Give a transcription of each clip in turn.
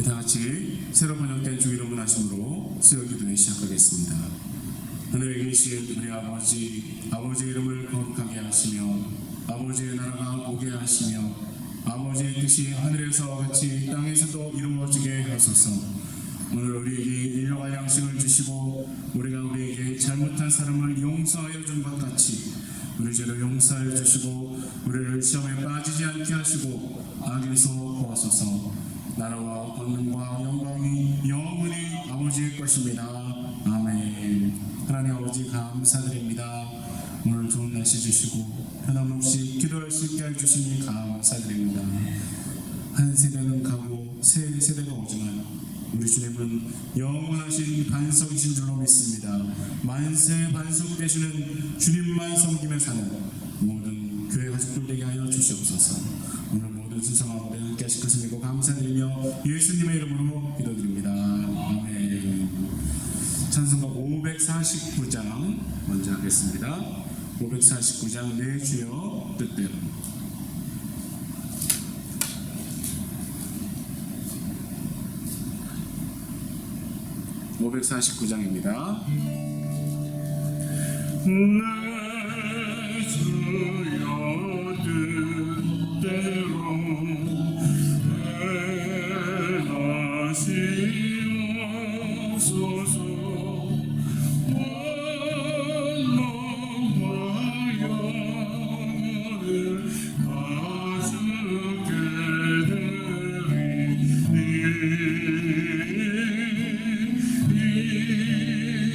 다 같이 새로 번역된 주기도 문하심으로 수요 기도회 시작하겠습니다. 하늘에 계신 우리 아버지의 이름을 거룩하게 하시며 아버지의 나라가 오게 하시며 아버지의 뜻이 하늘에서 같이 땅에서도 이루어지게 하소서. 오늘 우리에게 일용할 양식을 주시고 우리가 우리에게 잘못한 사람을 용서하여 준 것 같이 우리 죄를 용서하여 주시고 우리를 시험에 빠지지 않게 하시고 악에서 구하소서. 나라와 권능과 영광이 영원히 아버지의 것입니다. 아멘. 하나님 아버지 감사드립니다. 오늘 좋은 날씨 주시고 변함없이 기도할 수 있게 해주시니 감사드립니다. 한 세대는 가고 새 세대가 오지만 우리 주님은 영원하신 반석이신 줄로 믿습니다. 만세 반석 되시는 주님만 섬기며 사는 모든 교회 가족들 되게 하여 주시옵소서. 오늘 모든 순서 가운데 함께 하실 것을 믿고 감사드리며 예수님의 이름으로 기도드립니다. 아멘. 찬송가 549장 먼저 하겠습니다. 549장 내 주여 뜻대로. 549장입니다. 내 주여 뜻대로 행하시옵소서. 원망과 영원을 가지게 되리니 이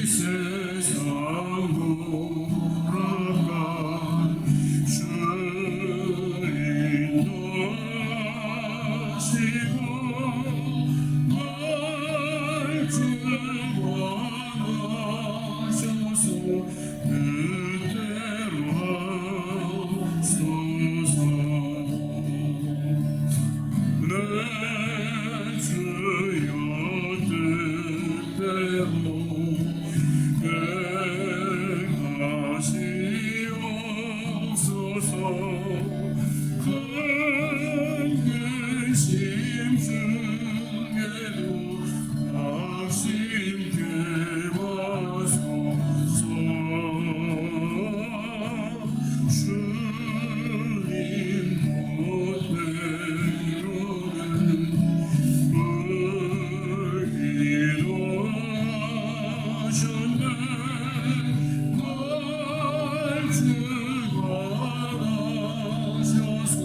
세상 돌아간 주님 도하시고 날 주관하셔서 뜻대로 하소서. 내 주여 뜻대로 행하시옵소서. 근심 중에도 낙심케 하소서. 주님 뜻대로는 기도하셨네. 날 주관하셔서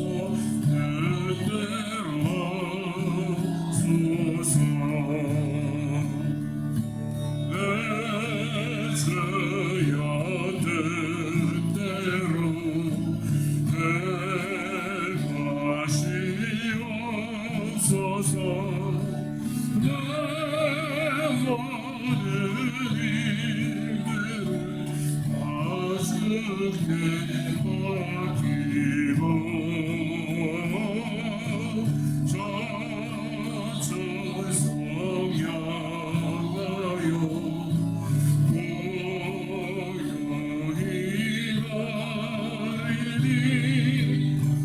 뜻대로 하소서. 내 주여 뜻대로 행하시옵소서. 내 모든 일들을 아쉽게 하기로 저천성 향하여 고요히 가리니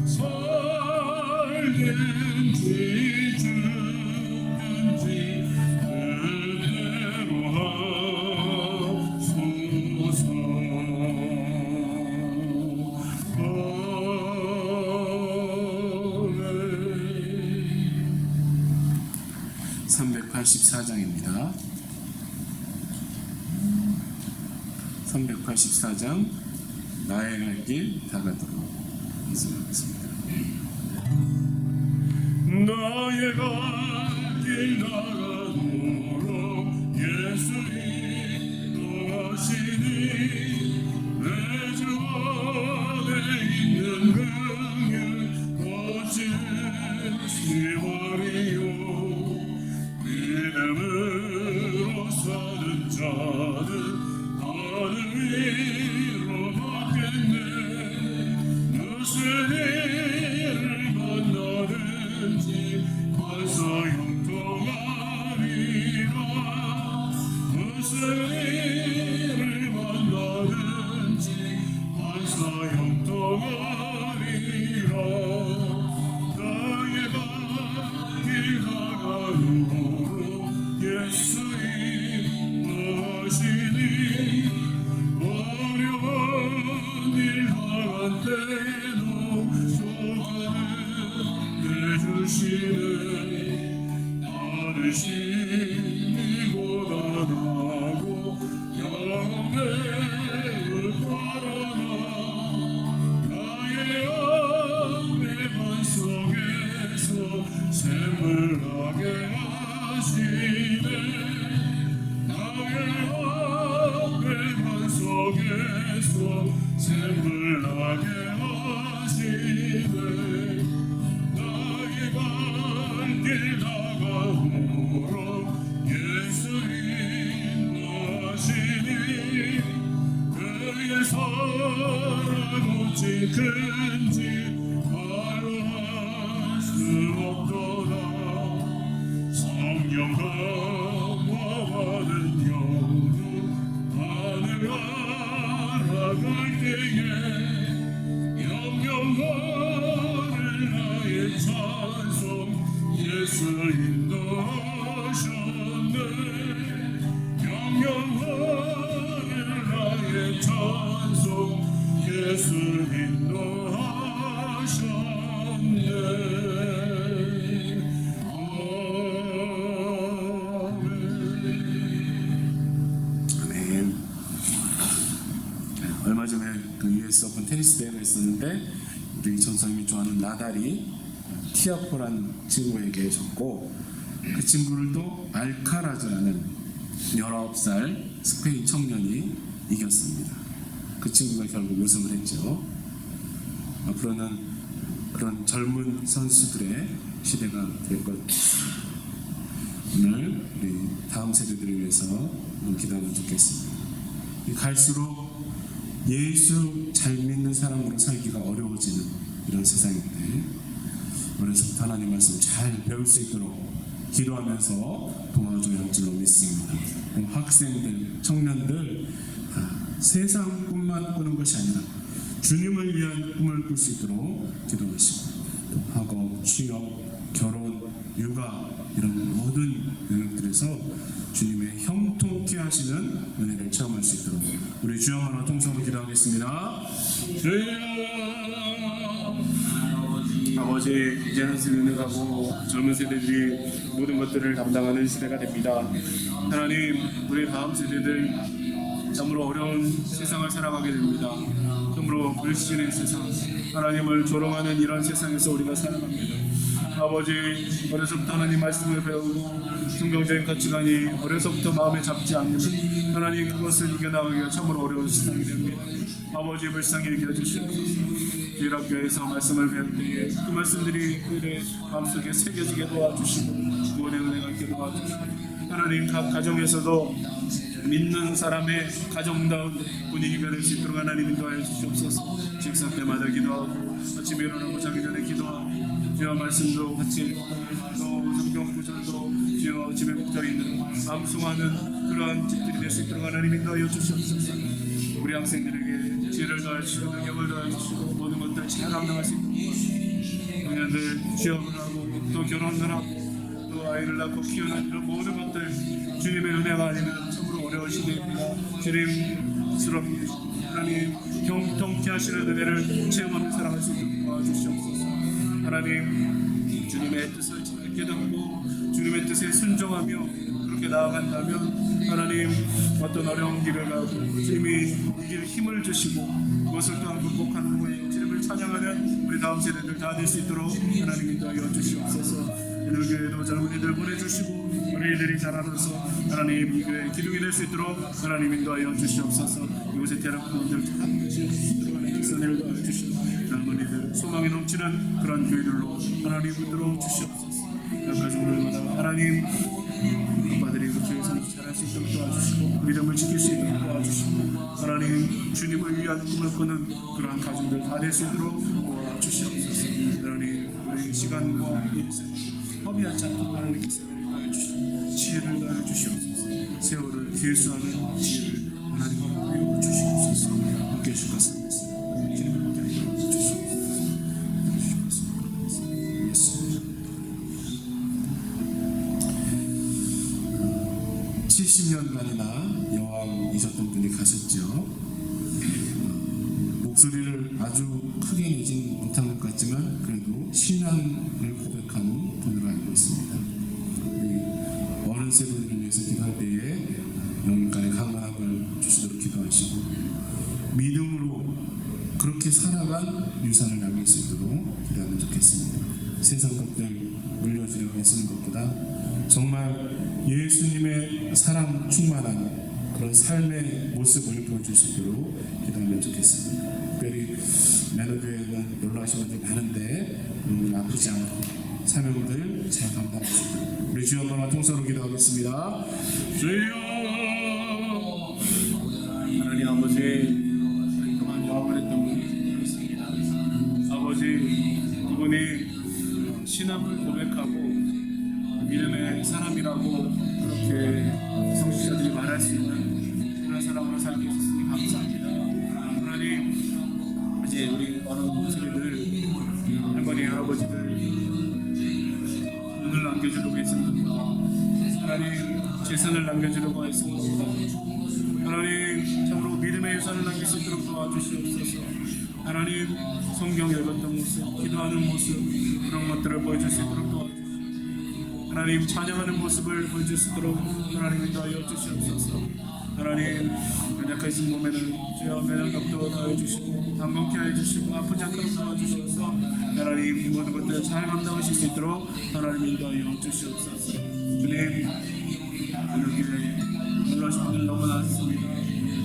살든지 죽든지 뜻대로 하소서. 아멘. 384장입니다. 384장 나의 갈 길 다가도록 말씀하겠습니다. 나의 갈 길 다가도록 예수 인도하시니 내 주 안에 있는 긍휼 거짓 시월이요 믿음으로 사는 자는 하늘 위로 받겠네. 무슨 일을 만나든지 벌써 형통하리라. 무슨 일을 만나든지 벌써 형통하리라. 나의 갈 나를 심히 고단하고 영매를 바라나 나의 안내만 속에서 샘물나게 하시네 나의 안내만 속에서 샘물나게 하시네 나의 발길 다가오므로 예수 인도하시니 그의 사랑 어찌 큰지 말로 할 수 없도다 성령 감화받은 영혼 하늘 날아갈 때에 영영하늘 나의 찬송 예수 인도하셨네 영영하늘 나의 찬송 예수 인도하셨네 아멘. 얼마 전에 그 US 오픈 테니스 대회가 있었는데 우리 전성님이 좋아하는 나달이 티아포란 친구에게 졌고 그 친구를 또 알카라즈라는 19살 스페인 청년이 이겼습니다. 그 친구가 결국 우승을 했죠. 앞으로는 그런 젊은 선수들의 시대가 될 것 같습니다. 오늘 우리 다음 세대들을 위해서 기도하면 좋겠습니다. 갈수록 예수 잘 믿는 사람으로 살기가 어려워지는 이런 세상인데 어려서부터 하나님 말씀 잘 배울 수 있도록 기도하면서 도와줘야 할 줄로 믿습니다. 학생들, 청년들 세상 꿈만 꾸는 것이 아니라 주님을 위한 꿈을 꿀 수 있도록 기도하시고 또 학업, 취업, 결혼, 육아 이런 모든 영역들에서 주님의 형통케 하시는 은혜를 체험할 수 있도록 우리 주여 하나 통성으로 기도하겠습니다. 아버지, 이제는 은혜가고 젊은 세대들이 모든 것들을 담당하는 시대가 됩니다. 하나님, 우리 다음 세대들 참으로 어려운 세상을 살아가게 됩니다. 참으로 불신의 세상, 하나님을 조롱하는 이런 세상에서 우리가 살아갑니다. 아버지, 어려서부터 하나님 말씀을 배우고 성경적인 가치관이 어려서부터 마음에 잡지 않는 하나님, 그것을 이겨나가기가 참으로 어려운 세상이 됩니다. 아버지, 불쌍히 여겨 주시옵소서. 주일학교에서 말씀을 배울 때에 그 말씀들이 그들의 마음속에 새겨지게 도와주시고 구원의 은혜가 있게 도와주시고 하나님, 각 가정에서도 믿는 사람의 가정다운 분위기가 될 수 있도록 하나님 인도하여 주시옵소서. 식사 때마다 기도하고 아침에 일어나고 자기 전에 기도하고 주여 말씀도 같이 읽고 또 성경 구절도 주여 집에 묵혀있는 암송하는 그러한 집들이 될 수 있도록 하나님 인도하여 주시옵소서. 우리 학생들에게 지혜를 더하시고 능력을 더하시고 모든 것들 잘 감당할 수 있도록 도와주시고 청년들 취업을 하고 또 결혼을 하고 또 아이를 낳고 키우는 이런 모든 것들 주님의 은혜가 아니면 참으로 어려운 시대입니다. 주님스럽게 하나님 형통케 하시는 은혜를 체험하며 살아갈 수 있도록 도와주시옵소서. 하나님, 주님의 뜻을 잘 깨닫고 주님의 뜻에 순종하며 그렇게 나아간다면 하나님 어떤 어려운 길을 가고 주님이 이길 힘을 주시고 그것을 또한 극복하는 후에 주님을 찬양하는 우리 다음 세대들 다 될 수 있도록 하나님 인도하여 주시옵소서. 오늘 교회도 젊은이들 보내주시고 우리 이들이 자라면서 하나님 이 교회 기둥이 될 수 있도록 하나님 인도하여 주시옵소서. 이곳에 태어난 분들 다 주시옵소서. 하나님 선을 더하여 주시옵소서. 젊은이들 소망이 넘치는 그런 교회들로 하나님 붙들어 주시옵소서. 각 가정들마다 하나님 아빠들이 그 교회 생활 잘할 수 있도록 도와주시고 믿음을 지킬 수 있도록 도와주시고 하나님 주님을 위한 꿈을 꾸는 그러한 가정들 다 될 수 있도록 도와주시옵소서. 하나님 우리 시간과 인생 허비하지 않도록 하나님께서 지혜를 더하여 주시옵소서. 세월을 길수하는 지혜를 하나님 허락하여 주시옵소서. 함께 해주실 것 같습니다. 주님 함께 하여 주시옵소서. 예수님 70년간이나 여왕이셨던 분이 가셨죠. 목소리를 아주 크게 내진 못한 것 같지만 그래도 신앙을 고백하는 분으로 알고 있습니다. 우리 어른 세대들을 위해서 기도할 때에 영육간의 강건함을 주시도록 기도하시고 믿음으로 그렇게 살아간 유산을 남길 수 있도록 기도하면 좋겠습니다. 세상 것들 물려주려고 애쓰는 것보다 정말 예수님의 사랑 충만한 그런 삶의 모습을 보여줄 수 있도록 기도하면 좋겠습니다. 특별히 매너교회는 놀라신 분들이 많은데 아프지 않고 사명들 잘 감당할 수 있도록 우리 주여 한번 통성으로 기도하겠습니다. 주여 하나님 아버지 그동안 영업을 했던 분이 있습니다. 아버지 그분이 신앙을 고백하고 믿음의 사람이라고 그렇게 성직자들이 말할 수 있는 그런 사람으로 살게 해주시니 감사합니다. 하나님 이제 우리 어른 세대들 할머니 할아버지들 눈을 남겨주려고 했습니다. 하나님 재산을 남겨주려고 했습니다. 하나님 참으로 믿음의 유산을 남길 수 있도록 도와주시옵소서. 하나님 성경 읽었던 모습 기도하는 모습 그런 것들을 보여줄 수 있도록 도와주시옵소서. 하나님 찬양하는 모습을 보여줄 수 있도록 하나님 인도하여 주시옵소서. 하나님 연약하신 몸에는 주여 면역력도 더해주시고 강건케 해주시고 아프지 않도록 도와주시옵소서. 하나님 이 모든 것들을 잘 감당하실 수 있도록 하나님 인도하여 주시옵소서. 주님 이렇게 놀라신 분들 너무 많습니다.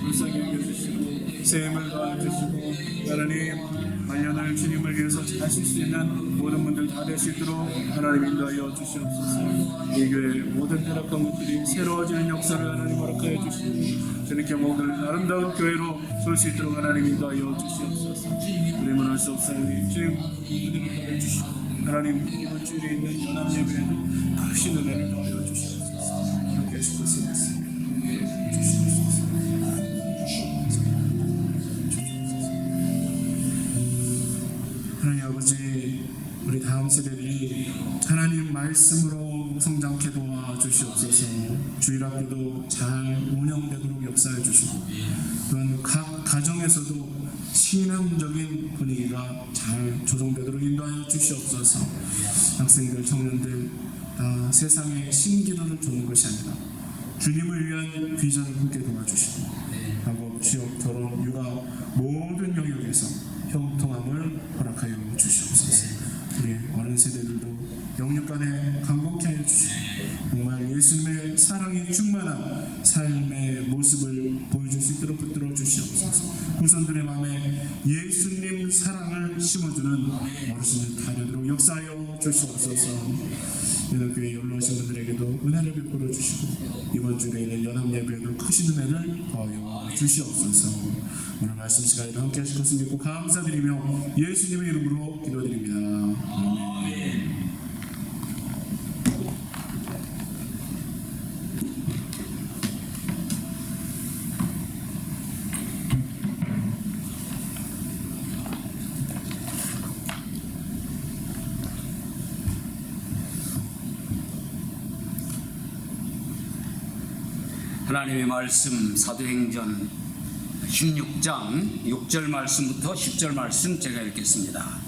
불쌍히 여겨주시고 세임을 도와주시고 하나님 말년을 주님을 위해서 하실 수 있는 모든 분들 다 될 수 있도록 하나님 인도하여 주시옵소서. 이 교회 모든 타락한 것들이 새로워지는 역사를 하나님 허락하여 주시고 주님께 모든 아름다운 교회로 설 수 있도록 하나님 인도하여 주시옵소서. 우리는 할 수 없사오니 주님 은혜를 더해 주시고 하나님 이번 주일에 있는 연합 예배에도 크신 은혜를 더하여 주시옵소서. 함께 하실 것을 믿습니다. 하나님 아버지 우리 다음 세대들이 하나님 말씀으로 성장케 도와주시옵소서. 주일학교도 잘 운영되도록 역사해 주시고 또한 각 가정에서도 신앙적인 분위기가 잘 조성되도록 인도하여 주시옵소서. 학생들 청년들 세상의 신기도를 쫓는 것이 아니라 주님을 위한 비전을 품게 도와주시고 학업, 취업, 결혼, 육아 모든 영역에서 형통함을 허락하여 주시옵소서. 우리 어른 세대들도 영육간에 강건케 하여 주시고 정말 예수님의 사랑이 충만한 삶의 모습을 보여줄 수 있도록 붙들어 주시옵소서. 후손들의 마음에 예수님 사랑을 심어주는 어르신들 다 되도록 역사하여 주시옵소서. 연합교회 연로하신 분들에게도 은혜를 베풀어 주시고 이번 주에 있는 연합예배에도 크신 은혜를 더하여 주시옵소서. 오늘 말씀 시간에도 함께 하실 것을 믿고 감사드리며 예수님의 이름으로 기도드립니다. 아멘. 하나님의 말씀 사도행전 16장 6절 말씀부터 10절 말씀 제가 읽겠습니다.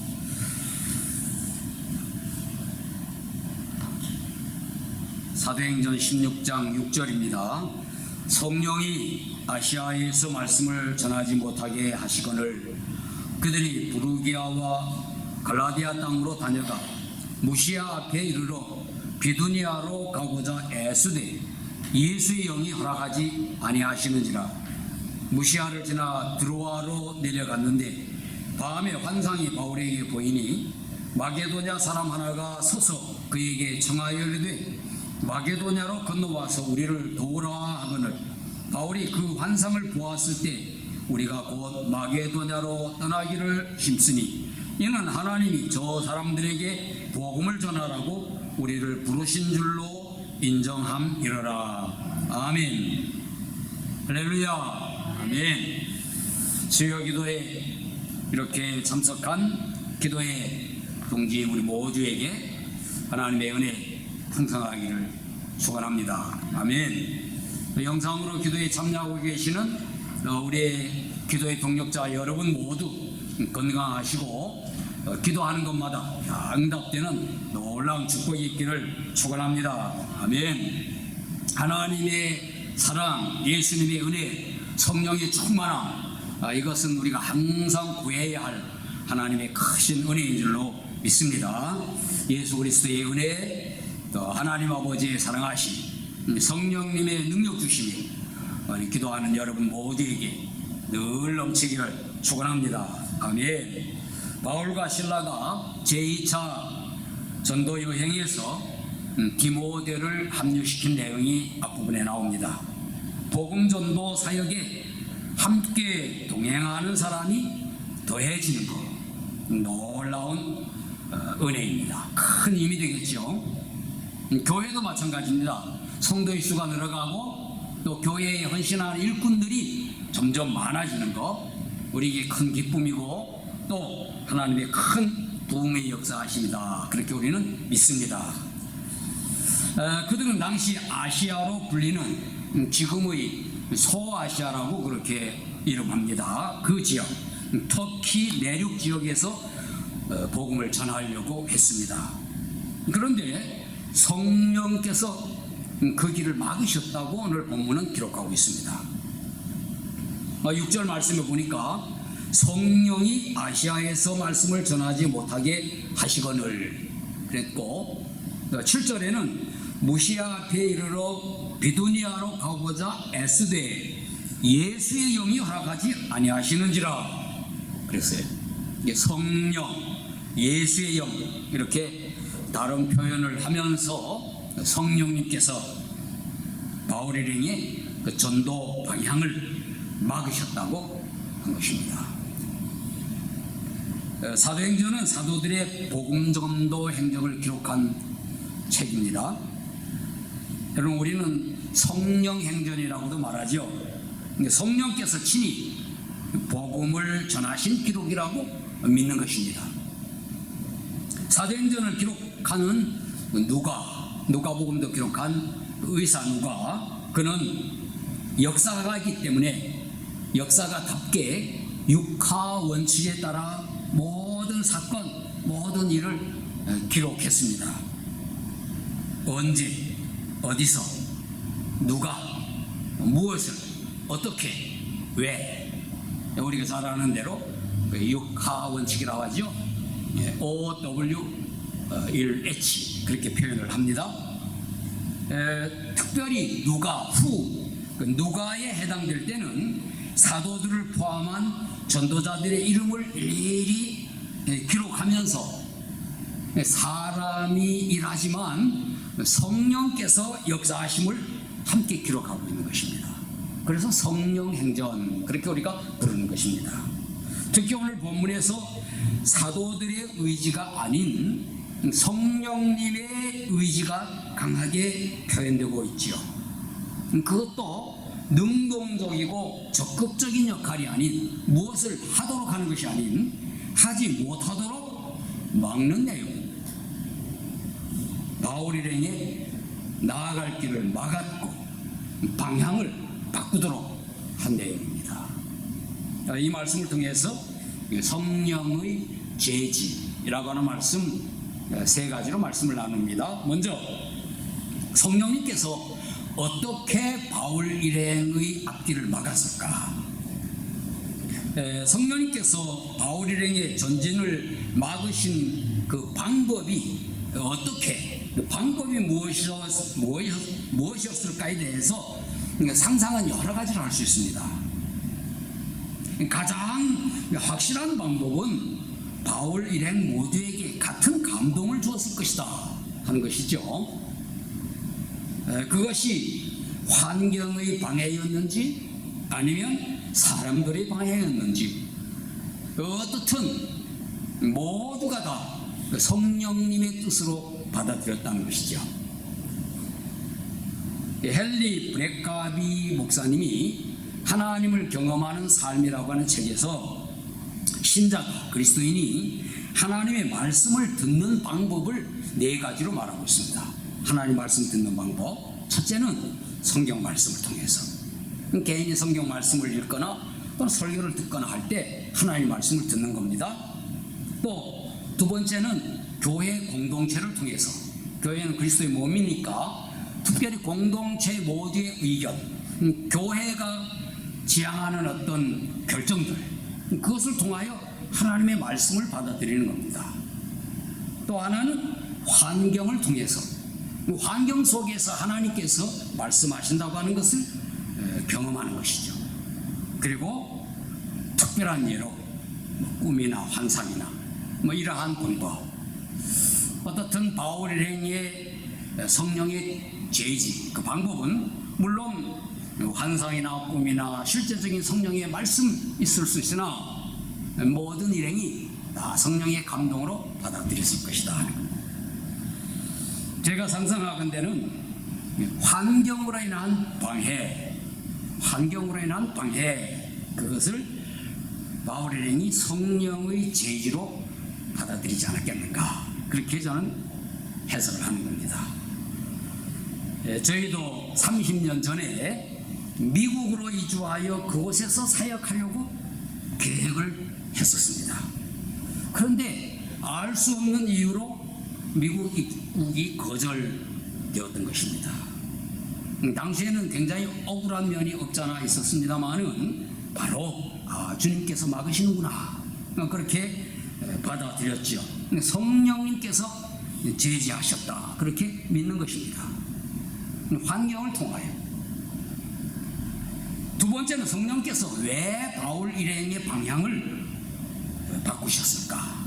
사도행전 16장 6절입니다. 성령이 아시아에서 말씀을 전하지 못하게 하시거늘 그들이 부르기아와 갈라디아 땅으로 다녀가 무시아 앞에 이르러 비두니아로 가고자 애쓰되 예수의 영이 허락하지 아니하시는지라. 무시아를 지나 드로아로 내려갔는데 밤에 환상이 바울에게 보이니 마게도냐 사람 하나가 서서 그에게 청하여 이르되 마게도냐로 건너와서 우리를 도우라 하거늘 바울이 그 환상을 보았을 때 우리가 곧 마게도냐로 떠나기를 힘쓰니 이는 하나님이 저 사람들에게 복음을 전하라고 우리를 부르신 줄로 인정함이러라. 아멘. 할렐루야. 아멘. 수요 기도에 이렇게 참석한 기도의 동지 우리 모두에게 하나님의 은혜 풍성하기를 축원합니다. 아멘. 영상으로 기도에 참여하고 계시는 우리 기도의 동력자 여러분 모두 건강하시고 기도하는 것마다 응답되는 놀라운 축복이 있기를 축원합니다. 아멘. 하나님의 사랑, 예수님의 은혜, 성령의 충만함, 이것은 우리가 항상 구해야 할 하나님의 크신 은혜인 줄로 믿습니다. 예수 그리스도의 은혜, 또 하나님 아버지의 사랑하심, 성령님의 능력 주심이 기도하는 여러분 모두에게 늘 넘치기를 축원합니다. 아멘. 바울과 실라가 제2차 전도 여행에서 디모데를 합류시킨 내용이 앞부분에 나옵니다. 복음 전도 사역에 함께 동행하는 사람이 더해지는 것, 놀라운 은혜입니다. 큰 힘이 되겠죠. 교회도 마찬가지입니다. 성도의 수가 늘어가고 또 교회에 헌신하는 일꾼들이 점점 많아지는 것, 우리에게 큰 기쁨이고 또 하나님의 큰 부흥의 역사하십니다. 그렇게 우리는 믿습니다. 그들은 당시 아시아로 불리는 지금의 소아시아라고 그렇게 이름합니다. 그 지역, 터키 내륙 지역에서 복음을 전하려고 했습니다. 그런데 성령께서 그 길을 막으셨다고 오늘 본문은 기록하고 있습니다. 6절 말씀에 보니까 성령이 아시아에서 말씀을 전하지 못하게 하시거늘 그랬고, 7절에는 무시아에 이르러 비두니아로 가고자 애쓰되 예수의 영이 허락하지 아니하시는지라 그랬어요. 이게 성령, 예수의 영, 이렇게 다른 표현을 하면서 성령님께서 바울 일행의 그 전도 방향을 막으셨다고 한 것입니다. 사도행전은 사도들의 복음 전도 행적을 기록한 책입니다. 여러분, 우리는 성령 행전이라고도 말하죠. 성령께서 친히 복음을 전하신 기록이라고 믿는 것입니다. 사도행전을 기록하는 누가복음도 기록한 의사 누가, 그는 역사가이기 때문에 역사가답게 육하 원칙에 따라 모든 사건, 모든 일을 기록했습니다. 언제, 어디서, 누가, 무엇을, 어떻게, 왜, 우리가 잘 아는 대로 육하 원칙이라고 하죠. OW1H 그렇게 표현을 합니다. 특별히 누가, 누가에 해당될 때는 사도들을 포함한 전도자들의 이름을 일일이 기록하면서 사람이 일하지만 성령께서 역사하심을 함께 기록하고 있는 것입니다. 그래서 성령 행전, 그렇게 우리가 부르는 것입니다. 특히 오늘 본문에서 사도들의 의지가 아닌 성령님의 의지가 강하게 표현되고 있지요. 그것도 능동적이고 적극적인 역할이 아닌, 무엇을 하도록 하는 것이 아닌, 하지 못하도록 막는 내용. 바울 일행의 나아갈 길을 막았고 방향을 바꾸도록 한 내용입니다. 이 말씀을 통해서 성령의 제지라고 하는 말씀, 세 가지로 말씀을 나눕니다. 먼저 성령님께서 어떻게 바울 일행의 앞길을 막았을까? 성령님께서 바울 일행의 전진을 막으신 그 방법이 어떻게, 그 방법이 무엇이었을까에 대해서 상상은 여러 가지로 할 수 있습니다. 가장 확실한 방법은 바울 일행 모두에게 같은 감동을 주었을 것이다 하는 것이죠. 그것이 환경의 방해였는지 아니면 사람들의 방해였는지 어떻든 모두가 다 성령님의 뜻으로 받아들였다는 것이죠. 헨리 브레카비 목사님이 하나님을 경험하는 삶이라고 하는 책에서 신자가, 그리스도인이 하나님의 말씀을 듣는 방법을 4가지로 말하고 있습니다. 하나님 말씀 듣는 방법, 첫째는 성경 말씀을 통해서, 개인이 성경 말씀을 읽거나 또는 설교를 듣거나 할 때 하나님의 말씀을 듣는 겁니다. 또 두 번째는 교회 공동체를 통해서, 교회는 그리스도의 몸이니까 특별히 공동체 모두의 의견, 교회가 지향하는 어떤 결정들, 그것을 통하여 하나님의 말씀을 받아들이는 겁니다. 또 하나는 환경을 통해서, 환경 속에서 하나님께서 말씀하신다고 하는 것을 경험하는 것이죠. 그리고 특별한 예로 꿈이나 환상이나 이러한 방법, 어떻든 바울 일행의 성령의 제지, 그 방법은 물론 환상이나 꿈이나 실제적인 성령의 말씀 있을 수 있으나 모든 일행이 다 성령의 감동으로 받아들였을 것이다. 제가 상상하건대는 환경으로 인한 방해, 그것을 바울 일행이 성령의 제지로 받아들이지 않았겠는가, 그렇게 저는 해석을 하는 겁니다. 저희도 30년 전에 미국으로 이주하여 그곳에서 사역하려고 계획을 했었습니다. 그런데 알 수 없는 이유로 미국 입국이 거절되었던 것입니다. 당시에는 굉장히 억울한 면이 없잖아 있었습니다만은 바로 주님께서 막으시는구나, 그렇게 받아들였죠. 성령님께서 제지하셨다, 그렇게 믿는 것입니다. 환경을 통하여. 두 번째는 성령께서 왜 바울 일행의 방향을 바꾸셨을까?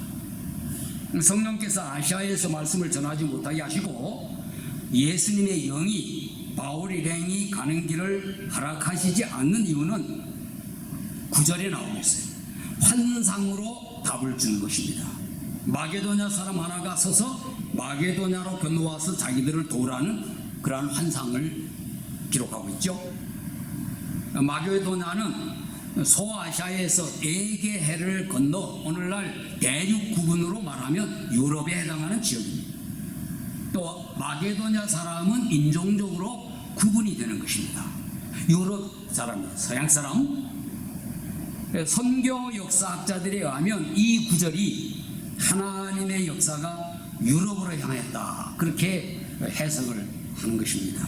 성령께서 아시아에서 말씀을 전하지 못하게 하시고 예수님의 영이 바울 일행이 가는 길을 허락하시지 않는 이유는 9절에 나오고 있어요. 환상으로 답을 주는 것입니다. 마게도냐 사람 하나가 서서 마게도냐로 건너와서 자기들을 도우라는 그러한 환상을 기록하고 있죠. 마게도냐는 소아시아에서 에게해를 건너 오늘날 대륙 구분으로 말하면 유럽에 해당하는 지역입니다. 또 마게도냐 사람은 인종적으로 구분이 되는 것입니다. 유럽 사람, 서양 사람. 선교 역사학자들에 의하면 이 구절이 하나님의 역사가 유럽으로 향했다, 그렇게 해석을 하는 것입니다.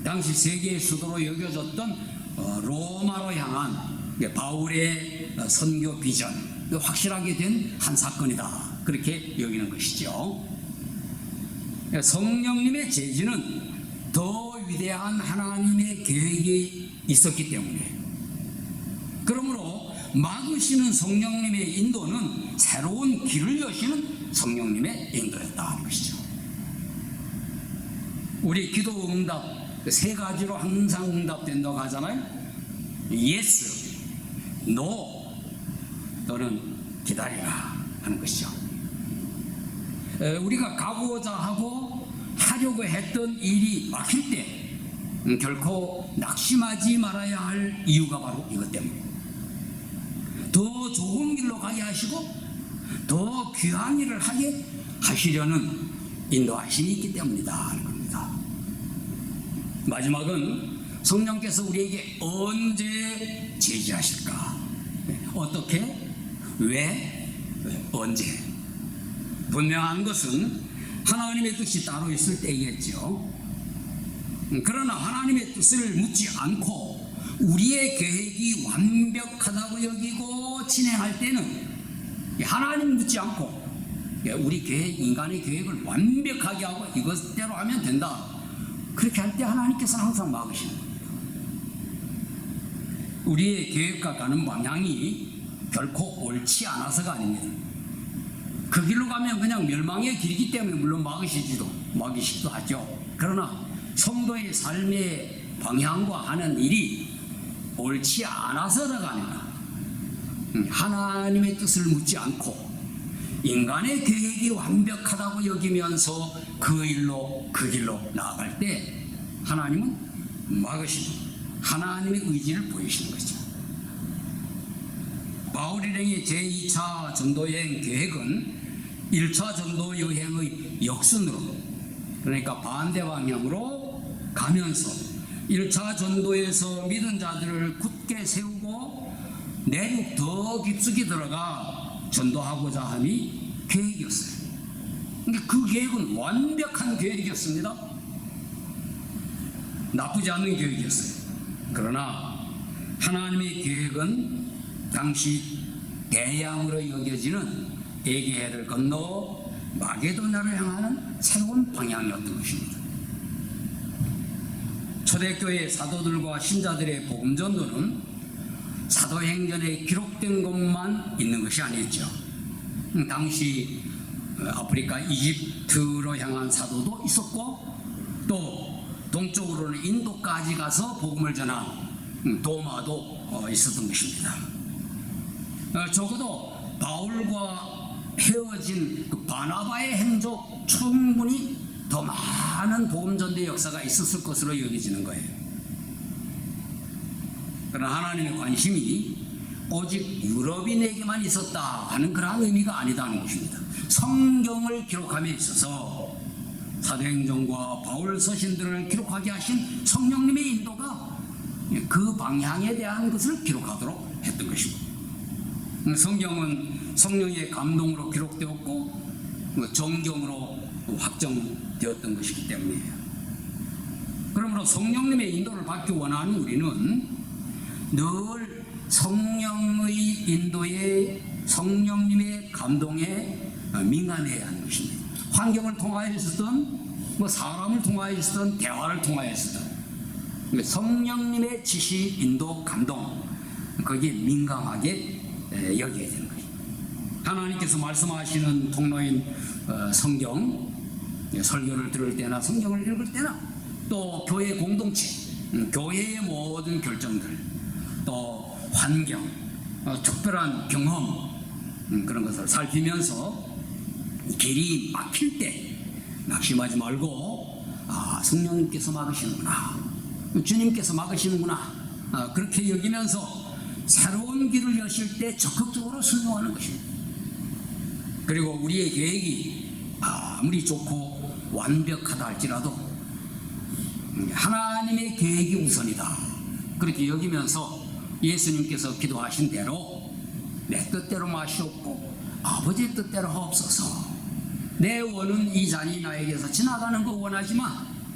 당시 세계의 수도로 여겨졌던 로마로 향한 바울의 선교 비전, 확실하게 된 한 사건이다, 그렇게 여기는 것이죠. 성령님의 제지는 더 위대한 하나님의 계획이 있었기 때문에, 그러므로 막으시는 성령님의 인도는 새로운 길을 여시는 성령님의 인도였다 하는 것이죠. 우리 기도 응답 세 가지로 항상 응답된다고 하잖아요. Yes, No, 또는 기다리라 하는 것이죠. 우리가 가고자 하고 하려고 했던 일이 막힐 때 결코 낙심하지 말아야 할 이유가 바로 이것 때문에, 더 좋은 길로 가게 하시고 더 귀한 일을 하게 하시려는 인도하심이 있기 때문이다 하는 겁니다. 마지막은 성령께서 우리에게 언제 제지하실까? 어떻게? 왜? 언제? 분명한 것은 하나님의 뜻이 따로 있을 때이겠죠. 그러나 하나님의 뜻을 묻지 않고 우리의 계획이 완벽하다고 여기고 진행할 때는, 하나님 묻지 않고 우리 계획, 인간의 계획을 완벽하게 하고 이것대로 하면 된다, 그렇게 할 때 하나님께서는 항상 막으시는 겁니다. 우리의 계획과 가는 방향이 결코 옳지 않아서가 아닙니다. 그 길로 가면 그냥 멸망의 길이기 때문에 물론 막으시기도 하죠. 그러나 성도의 삶의 방향과 하는 일이 옳지 않아서가 아니라 하나님의 뜻을 묻지 않고 인간의 계획이 완벽하다고 여기면서 그 길로 나아갈 때 하나님은 막으시는, 하나님의 의지를 보이시는 것이죠. 바울 일행의 제2차 전도여행 계획은 1차 전도 여행의 역순으로, 그러니까 반대 방향으로 가면서 1차 전도에서 믿은 자들을 굳게 세우고 내륙 더 깊숙이 들어가 전도하고자 함이 계획이었어요. 근데 그 계획은 완벽한 계획이었습니다. 나쁘지 않은 계획이었어요. 그러나 하나님의 계획은 당시 대양으로 여겨지는 에게해를 건너 마게도냐를 향하는 새로운 방향이었던 것입니다. 초대교회 사도들과 신자들의 복음 전도는 사도행전에 기록된 것만 있는 것이 아니었죠. 당시 아프리카 이집트로 향한 사도도 있었고, 또 동쪽으로는 인도까지 가서 복음을 전한 도마도 있었던 것입니다. 적어도 바울과 헤어진 그 바나바의 행적 충분히 더 많은 복음 전도의 역사가 있었을 것으로 여겨지는 거예요. 그러나 하나님의 관심이 오직 유럽인에게만 있었다 하는 그러한 의미가 아니다는 것입니다. 성경을 기록함에 있어서 사도행전과 바울 서신들을 기록하게 하신 성령님의 인도가 그 방향에 대한 것을 기록하도록 했던 것입니다. 성경은 성령의 감동으로 기록되었고 정경으로 확정되었던 것이기 때문이에요. 그러므로 성령님의 인도를 받기 원하는 우리는 늘 성령의 인도에, 성령님의 감동에 민감해야 하는 것입니다. 환경을 통하여 있었던 사람을 통하여 있었던 대화를 통하여 있었던 성령님의 지시, 인도, 감동, 거기에 민감하게 여겨야 되는 거예요. 하나님께서 말씀하시는 통로인 성경, 설교를 들을 때나 성경을 읽을 때나 또 교회 공동체, 교회의 모든 결정들, 또 환경, 특별한 경험, 그런 것을 살피면서 길이 막힐 때 낙심하지 말고 성령님께서 막으시는구나, 주님께서 막으시는구나, 그렇게 여기면서 새로운 길을 여실 때 적극적으로 순종하는 것입니다. 그리고 우리의 계획이 아무리 좋고 완벽하다 할지라도 하나님의 계획이 우선이다, 그렇게 여기면서 예수님께서 기도하신 대로 내 뜻대로 마시옵고 아버지의 뜻대로 하옵소서. 내 원은 이 잔이 나에게서 지나가는 거 원하지만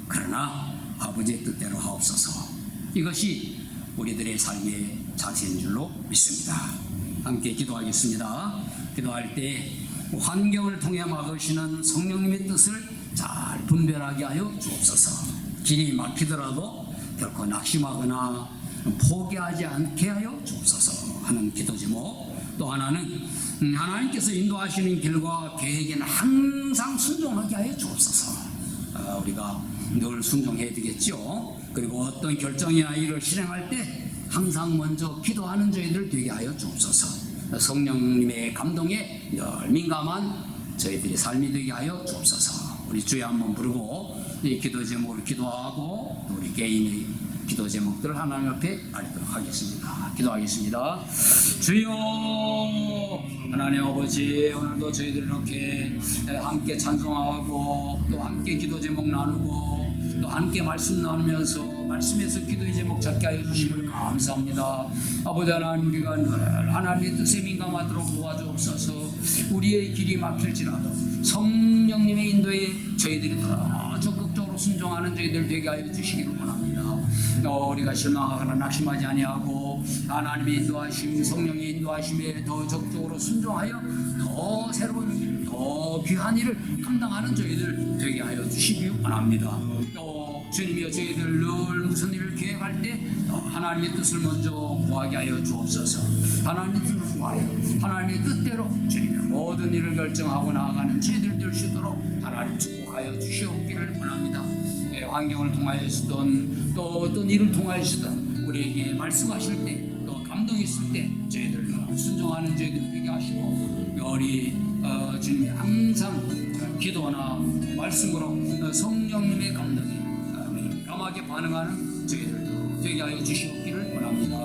그러나 아버지의 뜻대로 하옵소서. 이것이 우리들의 삶의 자세인 줄로 믿습니다. 함께 기도하겠습니다. 기도할 때 환경을 통해 막으시는 성령님의 뜻을 잘 분별하게 하여 주옵소서. 길이 막히더라도 결코 낙심하거나 포기하지 않게 하여 주옵소서 하는 기도 제목. 또 하나는 하나님께서 인도하시는 길과 계획에는 항상 순종하게 하여 주옵소서. 우리가 늘 순종해야 되겠죠. 그리고 어떤 결정이나 일을 실행할 때 항상 먼저 기도하는 저희들 되게 하여 주옵소서. 성령님의 감동에 늘 민감한 저희들의 삶이 되게 하여 주옵소서. 우리 주여 한번 부르고 이 기도 제목을 기도하고 또 우리 개인의 기도 제목들을 하나님 앞에 알리도록 하겠습니다. 기도하겠습니다. 주여 하나님 아버지, 오늘도 저희들 이렇게 함께 찬송하고 또 함께 기도 제목 나누고 또 함께 말씀 나누면서 말씀에서 기도의 제목 찾게 하여 주심을 감사합니다. 아버지 하나님, 우리가 늘 하나님의 뜻에 민감하도록 도와주옵소서. 우리의 길이 막힐지라도 성령님의 인도에 저희들이 더 적극적으로 순종하는 저희들 되게 하여 주시기를 원합니다. 우리가 실망하거나 낙심하지 아니하고 하나님의 인도하심, 성령의 인도하심에 더 적극적으로 순종하여 더 새로운 일, 더 귀한 일을 감당하는 저희들 되게 하여 주시기 원합니다. 또 주님이여, 저희들 늘 무슨 일을 계획할 때 하나님의 뜻을 먼저 구하게 하여 주옵소서. 하나님의 뜻을 구하여 하나님의 뜻대로 주님의 모든 일을 결정하고 나아가는 저희들 될 수 있도록 하나님 축복하여 주시옵기를 원합니다. 환경을 통하여서든 또 어떤 일을 통하여서든 우리에게 말씀하실 때 또 감동이 있을 때 저희들 순종하는 저희들 되게 하시고, 우리 주님이 항상 기도나 말씀으로 성령님의 감동에 민감하게 반응하는 저희들 되게 하여 주시옵기를 원합니다.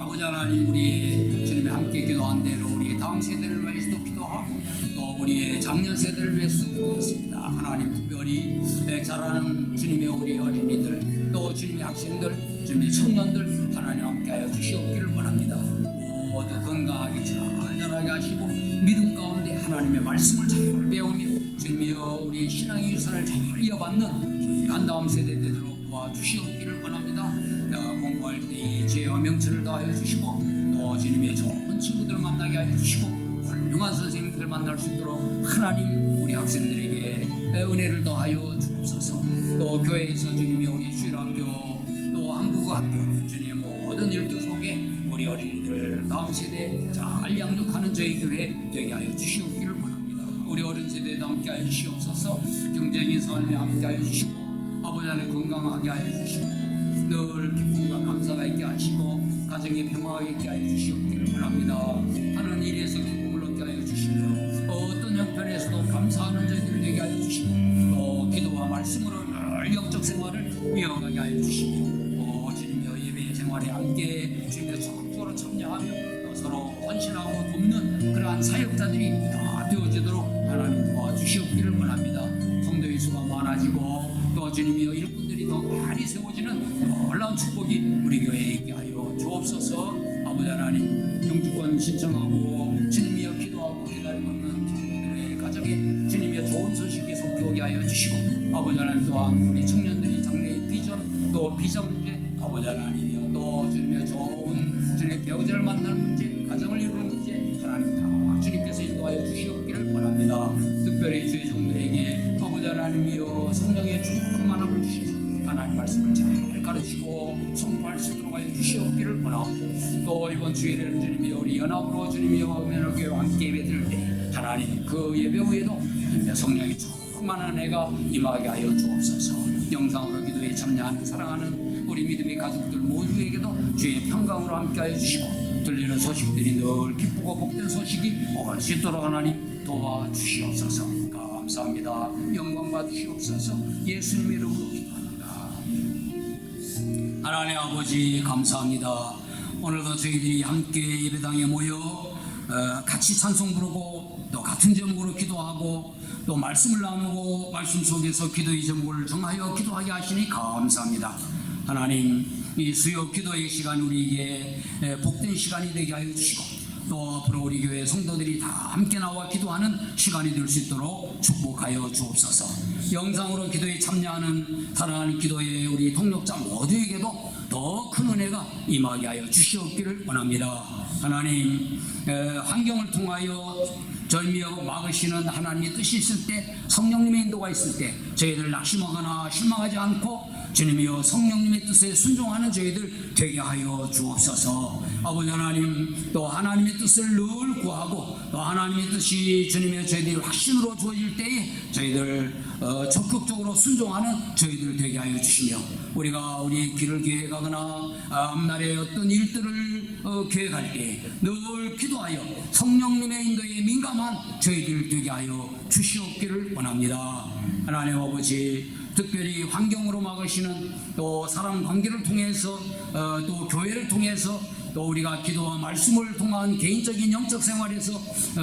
아버지 하나님, 우리 주님의 함께 기도한 대로 우리 다음 세대를 위해서도 기도하고 또 우리의 작년 세대를 위해서 기도했습니다. 하나님, 특별히 자라는 주님의 우리 어린이들, 또 주님의 학생들, 주님의 청년들 하나님 함께하여 주시옵기를 원합니다. 모두 건강하게 잘 자라게 하시고 믿음 가운데 하나님의 말씀을 잘 배우며 주님이여 우리 신앙의 유산을 잘 이어받는 한 다음 세대 되도록 도와주시옵기를 원합니다. 공부할 때 죄와 명철을 다하여 주시고 또 주님의 좋은 친구들 만나게 하여 주시고 훌륭한 선생님들 만날 수 있도록 하나님 우리 학생들에게 은혜를 더하여 주옵소서. 또 교회에서 주님이 우리 주일학교 또 한국어학교 주님의 모든 일들 속에 우리 어린이들 다음 세대 잘 양육하는 저희 교회 되게 하여 주시옵기를 원합니다. 우리 어린 세대도 함께 하여 주시옵소서. 경쟁의 삶에 함께 하여 주시고 아버지 하나님 건강하게 하여 주시고 늘 기쁨과 감사가 있게 하시고 가정의 평화가 있게 하여 주시옵기를 원합니다. 하는 일에서 기쁨을 얻게 하여 주시며 어떤 형편에서도 감사하는 저희들 되게 하여 주시고 또 기도와 말씀으로 늘 영적 생활을 이어가게 하여 주시며 주님여 예배 생활에 함께 주님의 적극적으로 참여하며 또 서로 헌신하고 돕는 그러한 사역자들이 다 되어지도록 하나님 도와주시옵기를 원합니다. 성도의 수가 많아지고 또 주님이여 일꾼들이 더 많이 세워지는 놀라운 축복이 우리 교회에 있게 하여 주옵소서. 아버지 하나님, 영주권 신청하고 주님이여 기도하고 기다리고 있는 친구들의 가정에 주님이여 좋은 소식 계속 오게 하여 주시고 아버지 하나님 또한 우리 청년들이 장래의 비전 또 비전 문제 아버지 하나님이여 또 주님의 좋은 주님의 배우자를 만나는 문제 가정을 이루는 문제 하나님 다 주님께서 인도하여 주시옵기를 원합니다. 특별히 주의 종들에게 아버지 하나님이여 성령의 충만함을 주시고 하나님 말씀을 잘 가르치고 선포할 수 있도록 하여 주시옵기를 원하고 또 이번 주일에는 주님이여 우리 연합으로 주님이여 면허교회와 함께 예배드릴 때 하나님 그 예배 후에도 성령의 충만한 은혜가 임하게 하여 주옵소서. 영상으로 기도에 참여하는 사랑하는 우리 믿음의 가족들 모두에게도 주의 평강으로 함께하여 주시고 들리는 소식들이 늘 기쁘고 복된 소식이 올 수 있도록 하나님 도와주시옵소서. 감사합니다. 영광 받으시옵소서. 예수님의 이름으로 기도합니다. 하나님 아버지 감사합니다. 오늘도 저희들이 함께 예배당에 모여 같이 찬송 부르고 또 같은 제목으로 기도하고 또 말씀을 나누고 말씀 속에서 기도의 제목을 정하여 기도하게 하시니 감사합니다. 하나님, 이 수요 기도의 시간 우리에게 복된 시간이 되게 하여 주시고 또 앞으로 우리 교회 성도들이 다 함께 나와 기도하는 시간이 될 수 있도록 축복하여 주옵소서. 영상으로 기도에 참여하는 사랑하는 기도의 우리 동력자 모두에게도 더 큰 은혜가 임하게 하여 주시옵기를 원합니다. 하나님, 환경을 통하여 절미하고 막으시는 하나님의 뜻이 있을 때 성령님의 인도가 있을 때 저희들 낙심하거나 실망하지 않고 주님이여 성령님의 뜻에 순종하는 저희들 되게 하여 주옵소서. 아버지 하나님, 또 하나님의 뜻을 늘 구하고 또 하나님의 뜻이 주님의 저희들이 확신으로 주어질 때에 저희들 적극적으로 순종하는 저희들 되게 하여 주시며 우리가 우리 길을 계획하거나 앞날의 어떤 일들을 계획할 때 늘 기도하여 성령님의 인도에 민감한 저희들 되게 하여 주시옵기를 원합니다. 하나님 아버지, 특별히 환경으로 막으시는 또 사람 관계를 통해서 또 교회를 통해서 또 우리가 기도와 말씀을 통한 개인적인 영적 생활에서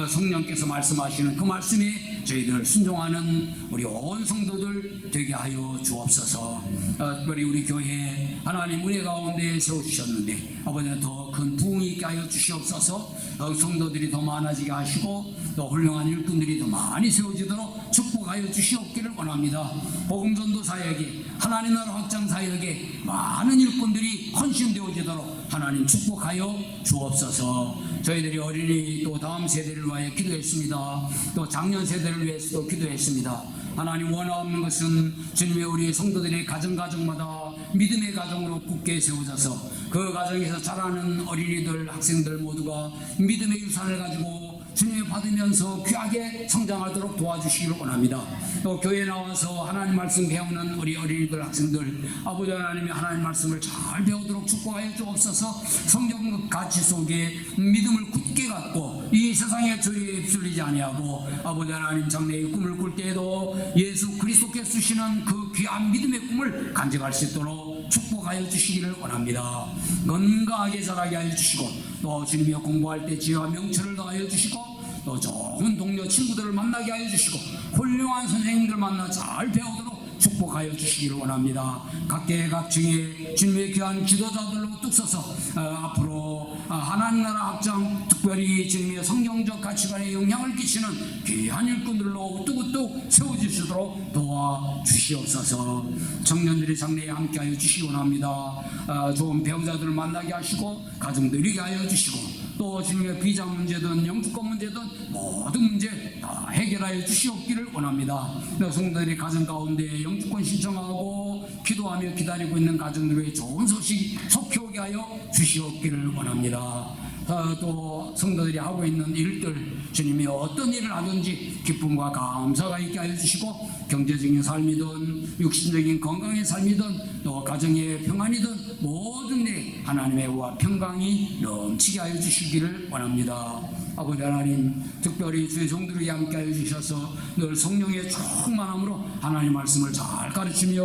성령께서 말씀하시는 그 말씀에 저희들 순종하는 우리 온 성도들 되게 하여 주옵소서. 특별히 우리 교회 하나님 은혜 가운데 세워주셨는데 아버지 더 큰 부흥이 있게 하여 주시옵소서. 성도들이 더 많아지게 하시고 또 훌륭한 일꾼들이 더 많이 세워지도록 축복하여 주시옵기를 원합니다. 복음전도 사역에 하나님 나라 확장 사역에 많은 일꾼들이 헌신되어지도록 하나님 축복하여 주옵소서. 저희들이 어린이 또 다음 세대를 위하여 기도했습니다. 또 작년 세대를 위해서도 기도했습니다. 하나님 원하는 것은 주님의 우리 성도들의 가정마다 믿음의 가정으로 굳게 세워져서 그 가정에서 자라는 어린이들 학생들 모두가 믿음의 유산을 가지고 주님의 받으면서 귀하게 성장하도록 도와주시기를 원합니다. 또 교회에 나와서 하나님 말씀 배우는 우리 어린이들 학생들 아버지 하나님이 하나님 말씀을 잘 배우도록 축복하여 주옵소서. 성경 가치 속에 믿음을 굳게 갖고 이 세상의 조리에 휩쓸리지 아니하고 아버지 하나님 장래의 꿈을 꿀 때에도 예수 그리스도께서 주시는 그 귀한 믿음의 꿈을 간직할 수 있도록 축복하여 주시기를 원합니다. 건강하게 자라게 하여 주시고 또 주님이 공부할 때 지혜와 명철을 더하여 주시고 또 좋은 동료 친구들을 만나게 하여 주시고 훌륭한 선생님들 만나 잘 배우도록 축복하여 주시기를 원합니다. 각계각층의 주님의 귀한 지도자들로 뚝서서 앞으로 하나님 나라 확장, 특별히 주님의 성경적 가치관에 영향을 끼치는 귀한 일꾼들로 우뚝우뚝 세워주시도록 도와주시옵소서. 청년들이 장래에 함께하여 주시기 원합니다. 좋은 배우자들을 만나게 하시고 가정 누리게 하여 주시고 또 주님의 비자 문제든 영주권 문제든 모든 문제 다 해결하여 주시옵기를 원합니다. 성도들이 가정 가운데 영주권 신청하고 기도하며 기다리고 있는 가정들의 좋은 소식 속히 오게 하여 주시옵기를 원합니다. 또 성도들이 하고 있는 일들 주님이 어떤 일을 하든지 기쁨과 감사가 있게 하여 주시고 경제적인 삶이든 육신적인 건강의 삶이든 또 가정의 평안이든 모든 일에 하나님의 의와 평강이 넘치게 하여 주시기를 원합니다. 아버지 하나님 특별히 주의 종들에게 함께 하여 주셔서 늘 성령의 충만함으로 하나님 말씀을 잘 가르치며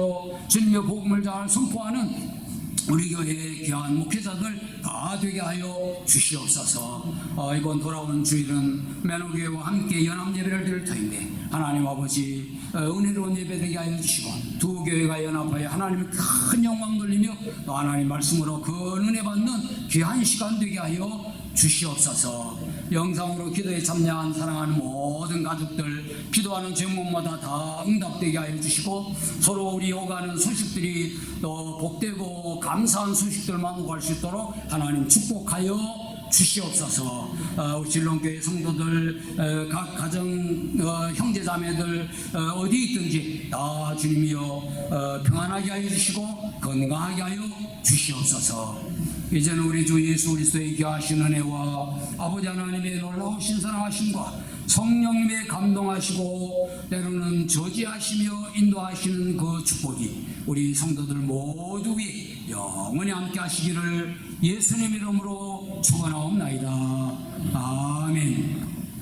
주님의 복음을 잘 선포하는 우리 교회의 귀한 목회자들 다 되게 하여 주시옵소서. 이번 돌아오는 주일은 매너교회와 함께 연합 예배를 드릴 터인데 하나님 아버지 은혜로운 예배 되게 하여 주시고 두 교회가 연합하여 하나님의 큰 영광 돌리며 또 하나님 말씀으로 그 은혜 받는 귀한 시간 되게 하여 주시옵소서. 영상으로 기도에 참여한 사랑하는 모든 가족들 기도하는 제목마다 다 응답되게 하여 주시고 서로 우리 오가는 소식들이 또 복되고 감사한 소식들만 오갈 수 있도록 하나님 축복하여 주시옵소서. 우리 진롱교회 성도들 각 가정 형제자매들 어디 있든지 다 주님이여 평안하게 하여 주시고 건강하게 하여 주시옵소서. 이제는 우리 주 예수 그리스도의 귀하신 은혜와 아버지 하나님의 놀라우신 사랑하심과 성령님의 감동하시고 때로는 저지하시며 인도하시는 그 축복이 우리 성도들 모두 위에 영원히 함께 하시기를 예수님 이름으로 축원하옵나이다. 아멘.